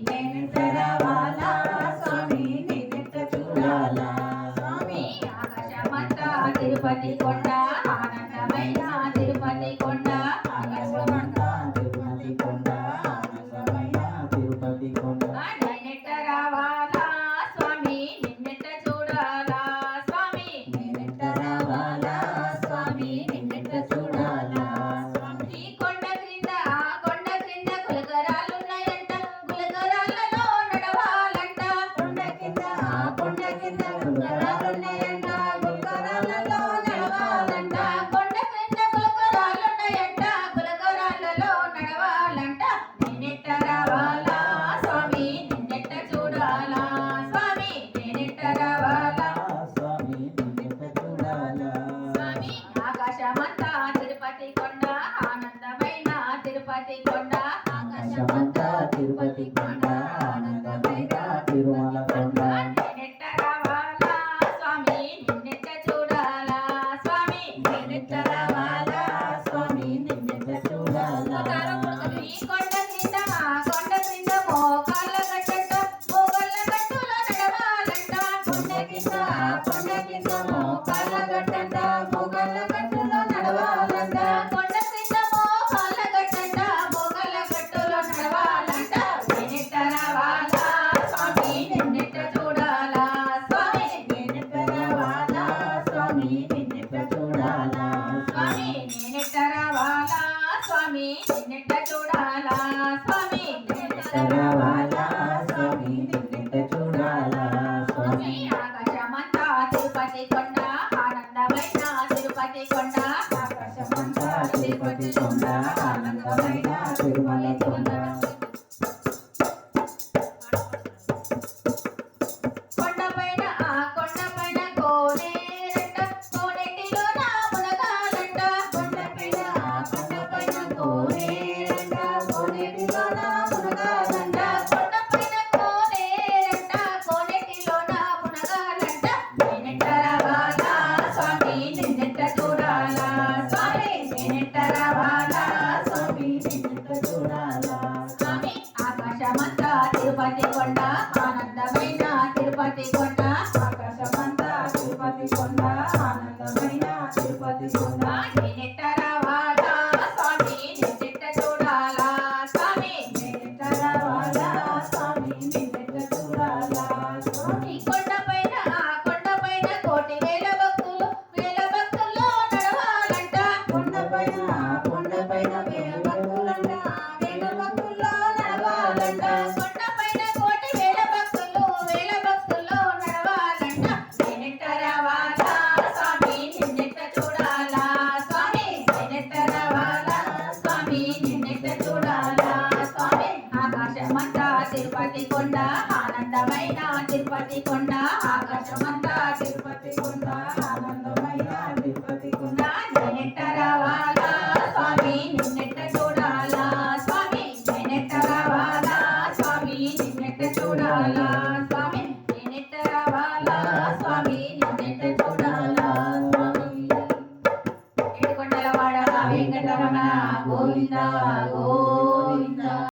నేనెట్ట రావాలా స్వామి నిన్నెట్ట చూడాలా స్వామి ఆకాశమంతా తిరుపతి కొండ ఆనందమైన తిరుపతి కొండ ఆకాశమంతా తిరుపతి కొండ ఆనందమైన తిరుపతి కొండ నేనెట్ట రావాలా స్వామి నిన్నెట్ట చూడాలా స్వామి నేనెట్ట రావాలా స్వామి నిన్నెట్ట చూడాలా ఈ కొండ క్రింద గులకరాలున్నాయంట గులకరాలలో నడవాలంట కొండ కింద గులకరాలున్నాయంట గులకరాలలో నడవాలంట కొండ క్రింద గులకరాలున్నాయంట గులకరాలలో నడవాలంట నేనెట్ట రావాలా స్వామి నిన్నెట్ట చూడాలా స్వామి నేనెట్ట రావాలా స్వామి నిన్నెట్ట చూడాలా స్వామి ఆకాశమంతా తిరుపతి కొండ ఆనందమైన తిరుపతి కొండ ఆకాశమంతా తిరుపతి కొండ ఆనందమైన తిరుమల కొండ నేనెట్ట రావాలా స్వామి నిన్నెట్ట చూడాలా స్వామి నేనెట్ట రావాలా స్వామి నిన్నెట్ట చూడాలా ఈ కొండ క్రింద మోకాళ్ళ గట్టంట మోకాళ్ళ గట్టులో నడవాలంట కొండ కింద మోకాళ్ళ గట్టంట మోకాళ్ళ గట్టులో నడవాలంట కొండ క్రింద మోకాళ్ళ గట్టంట మోకాళ్ళ గట్టులో నడవాలంట నేనెట్ట రావాలా స్వామి నిన్నెట్ట చూడాలా స్వామి నేనెట్ట రావాలా స్వామి నిన్నెట్ట చూడాలా స్వామి నేనెట్ట రావాలా స్వామి నిన్నెట్ట చూడాలా స్వామి నేనెట్ట రావాలా స్వామి నిన్నెట్ట చూడాలా స్వామి స్వామి ఆకాశమంతా తిరుపతి కొండ ఆనందమైన తిరుపతి కొండ ఆకాశమంతా తిరుపతి కొండ ఆనందమైన తిరుమల కొండ కొండపైన కోనేరంట కోనేటిలో నా మునగాలంట కొండపైన కోనేరంట కోనేటిలో నా మునగాలంట కొండపైన కోనేరంట కోనేటిలో నా మునగాలంట నేనెట్ట రావాలా స్వామి నిన్నెట్ట చూడాలా స్వామి నేనెట్ట రావాలా స్వామి నిన్నెట్ట చూడాలా స్వామి ఆకాశమంతా తిరుపతి కొండ ఆనందమైన తిరుపతి కొండ ఆకాశమంతా తిరుపతి కొండ ఆనందమైన తిరుపతి కొండ నేనెట్ట రావాలా స్వామి నిన్నెట్ట చూడాలా స్వామి నేనెట్ట రావాలా స్వామి నిన్నెట్ట చూడాలా స్వామి ఈ కొండపైన కోటి వేల భక్తుల్లో నడవాలంట కొండపైన వేల భక్తులంట వేల భక్తుల్లో నడవాలంట